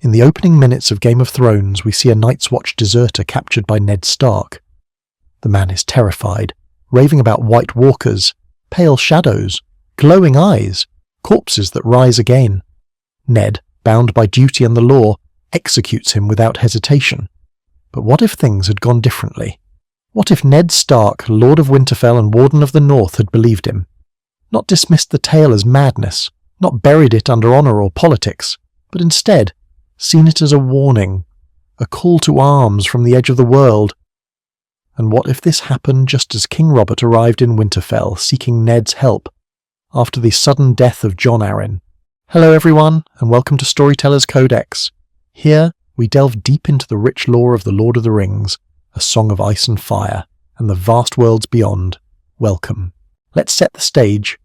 In the opening minutes of Game of Thrones, we see a Night's Watch deserter captured by Ned Stark. The man is terrified, raving about white walkers, pale shadows, glowing eyes, corpses that rise again. Ned, bound by duty and the law, executes him without hesitation. But what if things had gone differently? What if Ned Stark, Lord of Winterfell and Warden of the North, had believed him? Not dismissed the tale as madness, not buried it under honour or politics, but instead seen it as a warning, a call to arms from the edge of the world. And what if this happened just as King Robert arrived in Winterfell seeking Ned's help, after the sudden death of Jon Arryn? Hello everyone, and welcome to Storyteller's Codex. Here, we delve deep into the rich lore of The Lord of the Rings, A Song of Ice and Fire, and the vast worlds beyond. Welcome. Let's set the stage.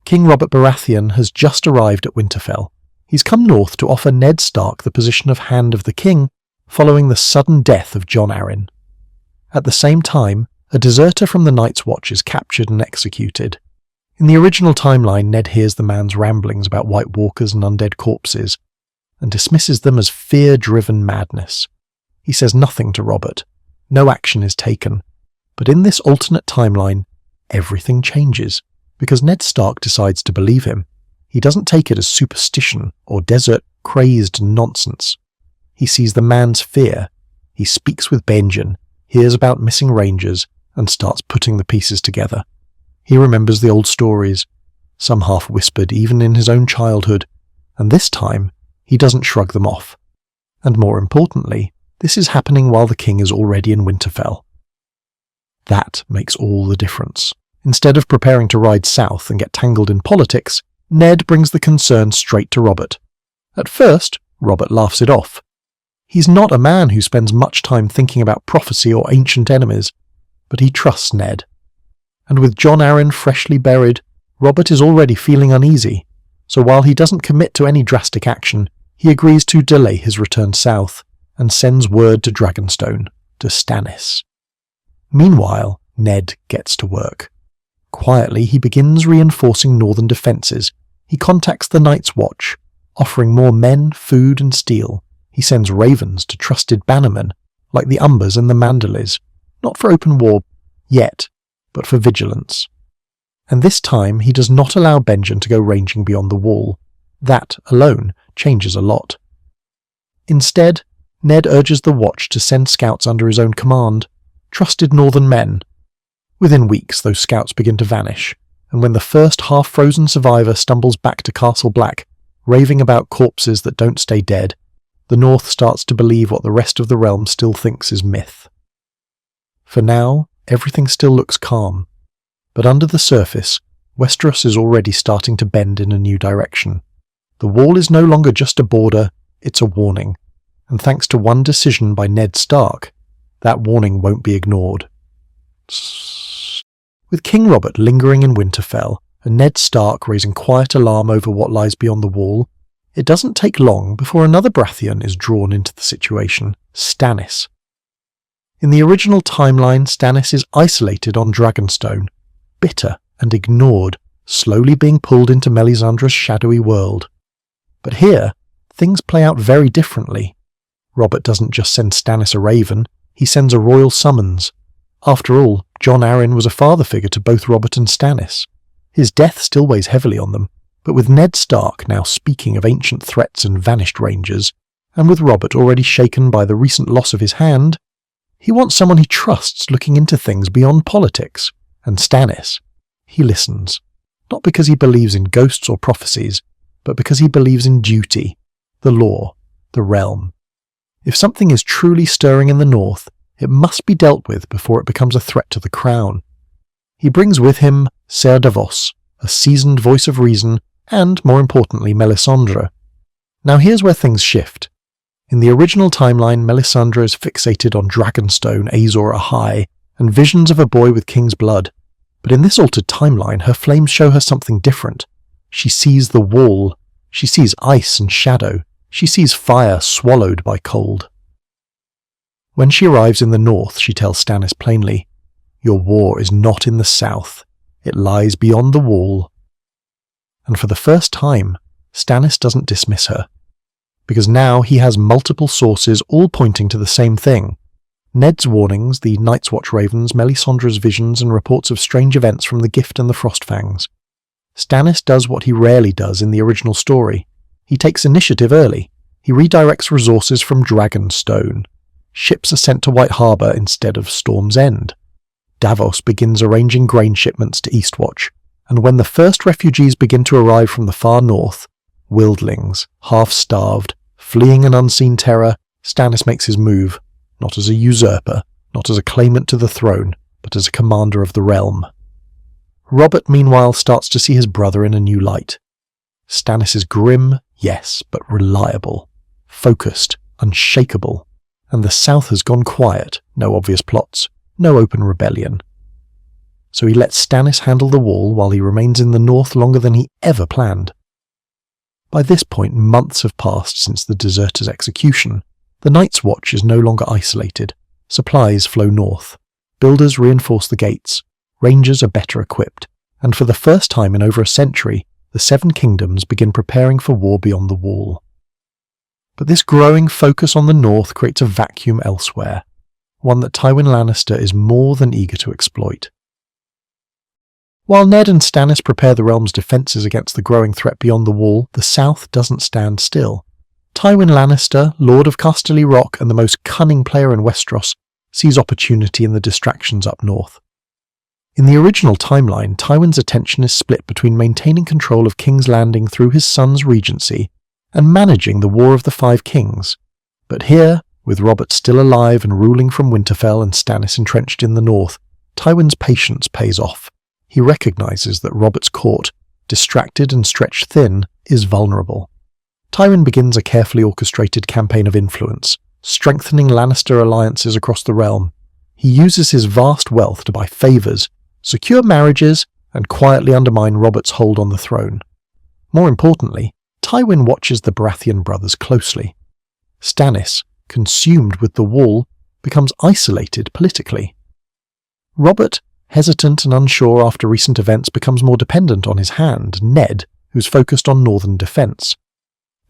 King Robert Baratheon has just arrived at Winterfell. He's come north to offer Ned Stark the position of Hand of the King, following the sudden death of Jon Arryn. At the same time, a deserter from the Night's Watch is captured and executed. In the original timeline, Ned hears the man's ramblings about White Walkers and undead corpses, and dismisses them as fear-driven madness. He says nothing to Robert. No action is taken. But in this alternate timeline, everything changes, because Ned Stark decides to believe him. He doesn't take it as superstition or desert-crazed nonsense. He sees the man's fear. He speaks with Benjen, hears about missing rangers, and starts putting the pieces together. He remembers the old stories, some half-whispered even in his own childhood, and this time he doesn't shrug them off. And more importantly, this is happening while the king is already in Winterfell. That makes all the difference. Instead of preparing to ride south and get tangled in politics, Ned brings the concern straight to Robert. At first, Robert laughs it off. He's not a man who spends much time thinking about prophecy or ancient enemies, but he trusts Ned. And with Jon Arryn freshly buried, Robert is already feeling uneasy, so while he doesn't commit to any drastic action, he agrees to delay his return south, and sends word to Dragonstone, to Stannis. Meanwhile, Ned gets to work. Quietly, he begins reinforcing northern defences. He contacts the Night's Watch, offering more men, food and steel. He sends ravens to trusted bannermen, like the Umbers and the Manderleys, not for open war yet, but for vigilance. And this time he does not allow Benjen to go ranging beyond the wall. That alone changes a lot. Instead, Ned urges the Watch to send scouts under his own command, trusted northern men. Within weeks, those scouts begin to vanish, and when the first half-frozen survivor stumbles back to Castle Black, raving about corpses that don't stay dead, the North starts to believe what the rest of the realm still thinks is myth. For now, everything still looks calm, but under the surface, Westeros is already starting to bend in a new direction. The wall is no longer just a border, it's a warning, and thanks to one decision by Ned Stark, that warning won't be ignored. With King Robert lingering in Winterfell, and Ned Stark raising quiet alarm over what lies beyond the wall, it doesn't take long before another Baratheon is drawn into the situation, Stannis. In the original timeline, Stannis is isolated on Dragonstone, bitter and ignored, slowly being pulled into Melisandre's shadowy world. But here, things play out very differently. Robert doesn't just send Stannis a raven, he sends a royal summons. After all, Jon Arryn was a father figure to both Robert and Stannis. His death still weighs heavily on them, but with Ned Stark now speaking of ancient threats and vanished rangers, and with Robert already shaken by the recent loss of his hand, he wants someone he trusts looking into things beyond politics. And Stannis, he listens, not because he believes in ghosts or prophecies, but because he believes in duty, the law, the realm. If something is truly stirring in the north, it must be dealt with before it becomes a threat to the crown. He brings with him Ser Davos, a seasoned voice of reason, and, more importantly, Melisandre. Now here's where things shift. In the original timeline, Melisandre is fixated on Dragonstone, Azor Ahai, and visions of a boy with king's blood. But in this altered timeline, her flames show her something different. She sees the wall. She sees ice and shadow. She sees fire swallowed by cold. When she arrives in the north, she tells Stannis plainly, "Your war is not in the south. It lies beyond the wall." And for the first time, Stannis doesn't dismiss her. because now he has multiple sources all pointing to the same thing. Ned's warnings, the Night's Watch ravens, Melisandre's visions and reports of strange events from the Gift and the Frostfangs. Stannis does what he rarely does in the original story. He takes initiative early. He redirects resources from Dragonstone. Ships are sent to White Harbour instead of Storm's End. Davos begins arranging grain shipments to Eastwatch, and when the first refugees begin to arrive from the far north, wildlings, half-starved, fleeing an unseen terror, Stannis makes his move, not as a usurper, not as a claimant to the throne, but as a commander of the realm. Robert, meanwhile, starts to see his brother in a new light. Stannis is grim, yes, but reliable, focused, unshakable, and the south has gone quiet, no obvious plots, no open rebellion. So he lets Stannis handle the wall while he remains in the north longer than he ever planned. By this point, months have passed since the deserter's execution. The Night's Watch is no longer isolated. Supplies flow north. Builders reinforce the gates. Rangers are better equipped. And for the first time in over a century, the Seven Kingdoms begin preparing for war beyond the wall. But this growing focus on the north creates a vacuum elsewhere, one that Tywin Lannister is more than eager to exploit. While Ned and Stannis prepare the realm's defences against the growing threat beyond the wall, the south doesn't stand still. Tywin Lannister, Lord of Casterly Rock and the most cunning player in Westeros, sees opportunity in the distractions up north. In the original timeline, Tywin's attention is split between maintaining control of King's Landing through his son's regency and managing the War of the Five Kings. But here, with Robert still alive and ruling from Winterfell and Stannis entrenched in the north, Tywin's patience pays off. He recognises that Robert's court, distracted and stretched thin, is vulnerable. Tywin begins a carefully orchestrated campaign of influence, strengthening Lannister alliances across the realm. He uses his vast wealth to buy favours, secure marriages, and quietly undermine Robert's hold on the throne. More importantly, Tywin watches the Baratheon brothers closely. Stannis, consumed with the wall, becomes isolated politically. Robert, hesitant and unsure after recent events, becomes more dependent on his hand, Ned, who's focused on northern defence.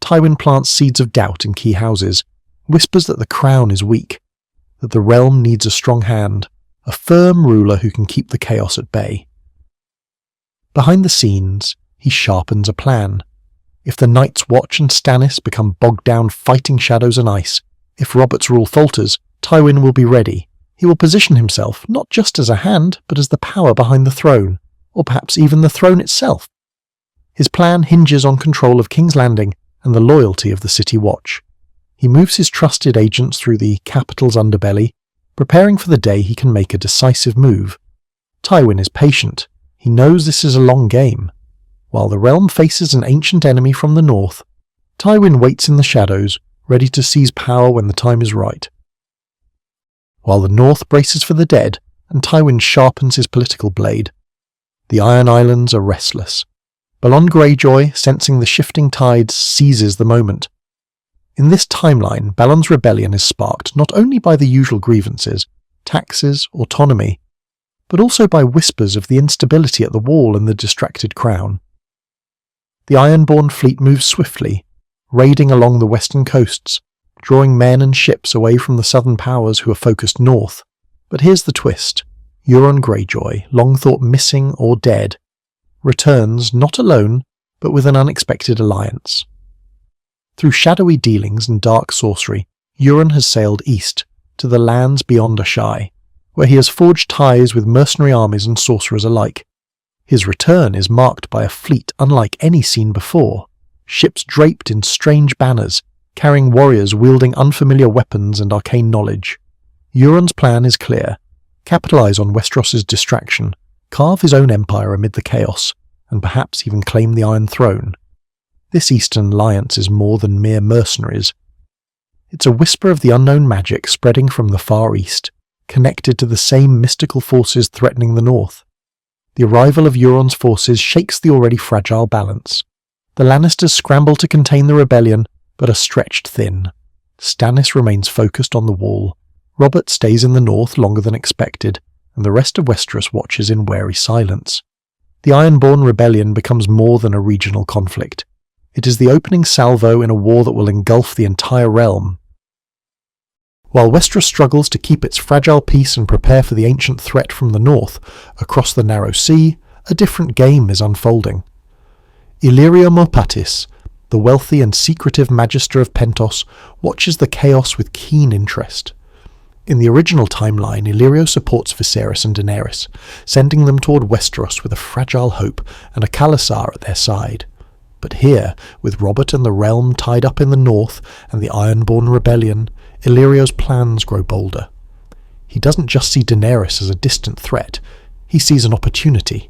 Tywin plants seeds of doubt in key houses, whispers that the crown is weak, that the realm needs a strong hand, a firm ruler who can keep the chaos at bay. Behind the scenes, he sharpens a plan. If the Night's Watch and Stannis become bogged down fighting shadows and ice, if Robert's rule falters, Tywin will be ready. He will position himself not just as a hand, but as the power behind the throne, or perhaps even the throne itself. His plan hinges on control of King's Landing and the loyalty of the City Watch. He moves his trusted agents through the capital's underbelly, preparing for the day he can make a decisive move. Tywin is patient. He knows this is a long game. While the realm faces an ancient enemy from the north, Tywin waits in the shadows, ready to seize power when the time is right. While the north braces for the dead, and Tywin sharpens his political blade, the Iron Islands are restless. Balon Greyjoy, sensing the shifting tides, seizes the moment. In this timeline, Balon's rebellion is sparked not only by the usual grievances, taxes, autonomy, but also by whispers of the instability at the wall and the distracted crown. The Ironborn fleet moves swiftly, raiding along the western coasts, drawing men and ships away from the southern powers who are focused north. But here's the twist. Euron Greyjoy, long thought missing or dead, returns not alone, but with an unexpected alliance. Through shadowy dealings and dark sorcery, Euron has sailed east, to the lands beyond Ashai, where he has forged ties with mercenary armies and sorcerers alike. His return is marked by a fleet unlike any seen before, ships draped in strange banners, carrying warriors wielding unfamiliar weapons and arcane knowledge. Euron's plan is clear. Capitalise on Westeros's distraction, carve his own empire amid the chaos, and perhaps even claim the Iron Throne. This Eastern alliance is more than mere mercenaries. It's a whisper of the unknown magic spreading from the Far East, connected to the same mystical forces threatening the North. The arrival of Euron's forces shakes the already fragile balance. The Lannisters scramble to contain the rebellion, but are stretched thin. Stannis remains focused on the wall. Robert stays in the north longer than expected, and the rest of Westeros watches in wary silence. The Ironborn rebellion becomes more than a regional conflict. It is the opening salvo in a war that will engulf the entire realm. While Westeros struggles to keep its fragile peace and prepare for the ancient threat from the north, across the narrow sea, a different game is unfolding. Illyrio Morpatis, the wealthy and secretive Magister of Pentos, watches the chaos with keen interest. In the original timeline, Illyrio supports Viserys and Daenerys, sending them toward Westeros with a fragile hope and a Khalasar at their side. But here, with Robert and the realm tied up in the north and the Ironborn rebellion, Illyrio's plans grow bolder. He doesn't just see Daenerys as a distant threat, he sees an opportunity.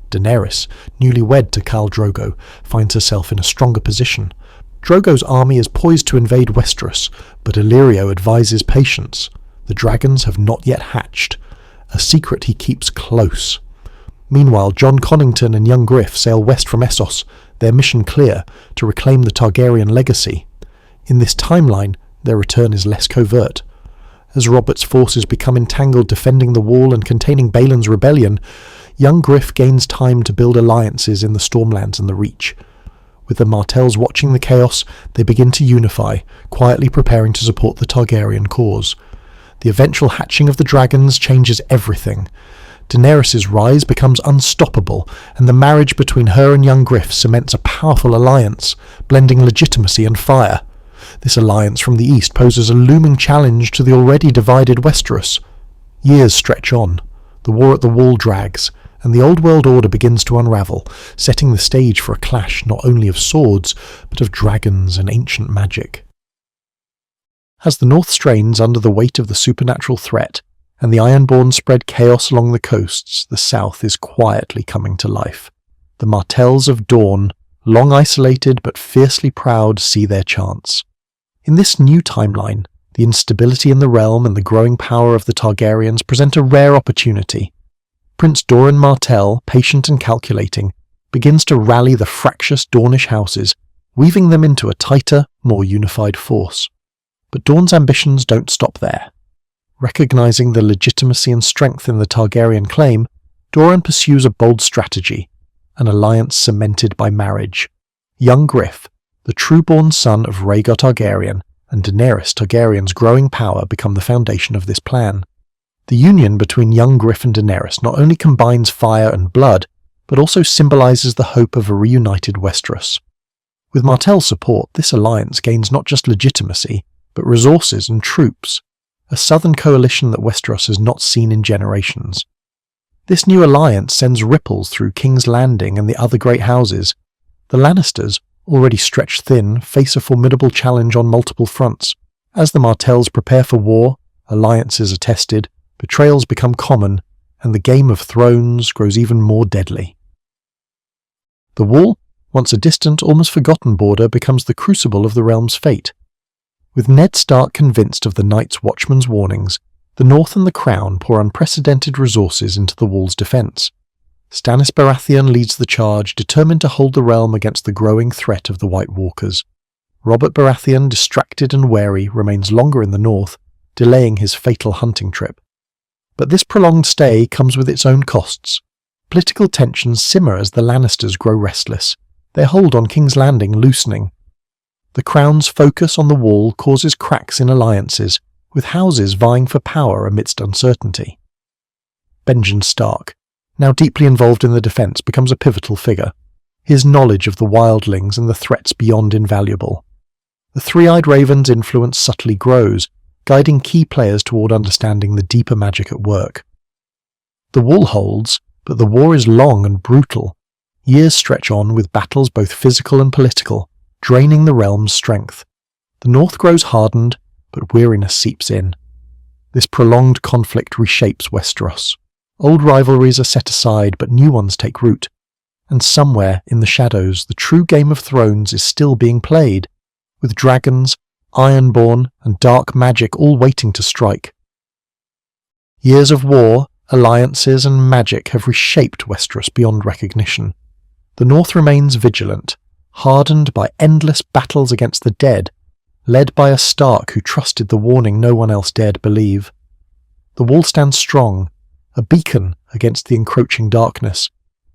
Daenerys, newly wed to Khal Drogo, finds herself in a stronger position. Drogo's army is poised to invade Westeros, but Illyrio advises patience. The dragons have not yet hatched, a secret he keeps close. Meanwhile, Jon Connington and young Griff sail west from Essos, their mission clear, to reclaim the Targaryen legacy. In this timeline, their return is less covert. As Robert's forces become entangled defending the wall and containing Baelin's rebellion, young Griff gains time to build alliances in the Stormlands and the Reach. With the Martells watching the chaos, they begin to unify, quietly preparing to support the Targaryen cause. The eventual hatching of the dragons changes everything. Daenerys' rise becomes unstoppable, and the marriage between her and young Griff cements a powerful alliance, blending legitimacy and fire. This alliance from the east poses a looming challenge to the already divided Westeros. Years stretch on. The war at the Wall drags, and the old world order begins to unravel, setting the stage for a clash not only of swords, but of dragons and ancient magic. As the north strains under the weight of the supernatural threat, and the Ironborn spread chaos along the coasts, the south is quietly coming to life. The Martells of Dorne, long isolated but fiercely proud, see their chance. In this new timeline, the instability in the realm and the growing power of the Targaryens present a rare opportunity. Prince Doran Martell, patient and calculating, begins to rally the fractious Dornish houses, weaving them into a tighter, more unified force. But Dorne's ambitions don't stop there. Recognizing the legitimacy and strength in the Targaryen claim, Doran pursues a bold strategy, an alliance cemented by marriage. Young Griff, the true-born son of Rhaegar Targaryen, and Daenerys Targaryen's growing power become the foundation of this plan. The union between young Griff and Daenerys not only combines fire and blood, but also symbolizes the hope of a reunited Westeros. With Martell's support, this alliance gains not just legitimacy, but resources and troops, a southern coalition that Westeros has not seen in generations. This new alliance sends ripples through King's Landing and the other great houses. The Lannisters, already stretched thin, face a formidable challenge on multiple fronts. As the Martells prepare for war, alliances are tested, betrayals become common, and the Game of Thrones grows even more deadly. The Wall, once a distant, almost forgotten border, becomes the crucible of the realm's fate. With Ned Stark convinced of the Night's Watchman's warnings, the North and the Crown pour unprecedented resources into the Wall's defence. Stannis Baratheon leads the charge, determined to hold the realm against the growing threat of the White Walkers. Robert Baratheon, distracted and wary, remains longer in the north, delaying his fatal hunting trip. But this prolonged stay comes with its own costs. Political tensions simmer as the Lannisters grow restless, their hold on King's Landing loosening. The Crown's focus on the Wall causes cracks in alliances, with houses vying for power amidst uncertainty. Benjen Stark, now deeply involved in the defence, becomes a pivotal figure. His knowledge of the wildlings and the threats beyond invaluable. The Three-Eyed Raven's influence subtly grows, guiding key players toward understanding the deeper magic at work. The Wall holds, but the war is long and brutal. Years stretch on with battles both physical and political, draining the realm's strength. The North grows hardened, but weariness seeps in. This prolonged conflict reshapes Westeros. Old rivalries are set aside, but new ones take root. And somewhere, in the shadows, the true Game of Thrones is still being played, with dragons, Ironborn, and dark magic all waiting to strike. Years of war, alliances, and magic have reshaped Westeros beyond recognition. The North remains vigilant, hardened by endless battles against the dead, led by a Stark who trusted the warning no one else dared believe. The Wall stands strong, a beacon against the encroaching darkness,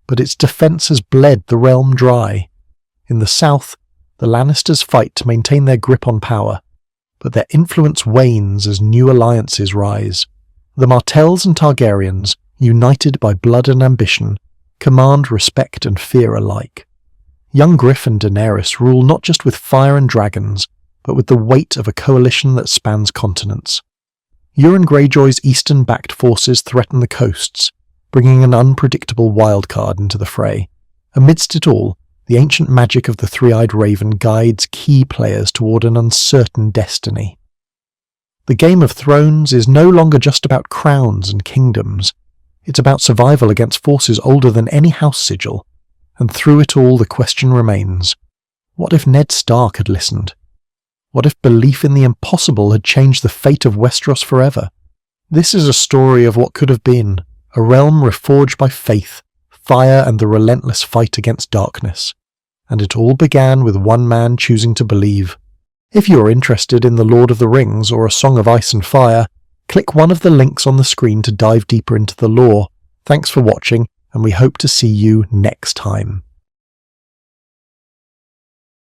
but its defence has bled the realm dry. In the south, the Lannisters fight to maintain their grip on power, but their influence wanes as new alliances rise. The Martells and Targaryens, united by blood and ambition, command respect and fear alike. Young Griff and Daenerys rule not just with fire and dragons, but with the weight of a coalition that spans continents. Euron Greyjoy's Eastern-backed forces threaten the coasts, bringing an unpredictable wildcard into the fray. Amidst it all, the ancient magic of the three-eyed raven guides key players toward an uncertain destiny. The Game of Thrones is no longer just about crowns and kingdoms. It's about survival against forces older than any house sigil, and through it all the question remains, what if Ned Stark had listened? What if belief in the impossible had changed the fate of Westeros forever? This is a story of what could have been, a realm reforged by faith, fire and the relentless fight against darkness. And it all began with one man choosing to believe. If you're interested in The Lord of the Rings or A Song of Ice and Fire, click one of the links on the screen to dive deeper into the lore. Thanks for watching, and we hope to see you next time.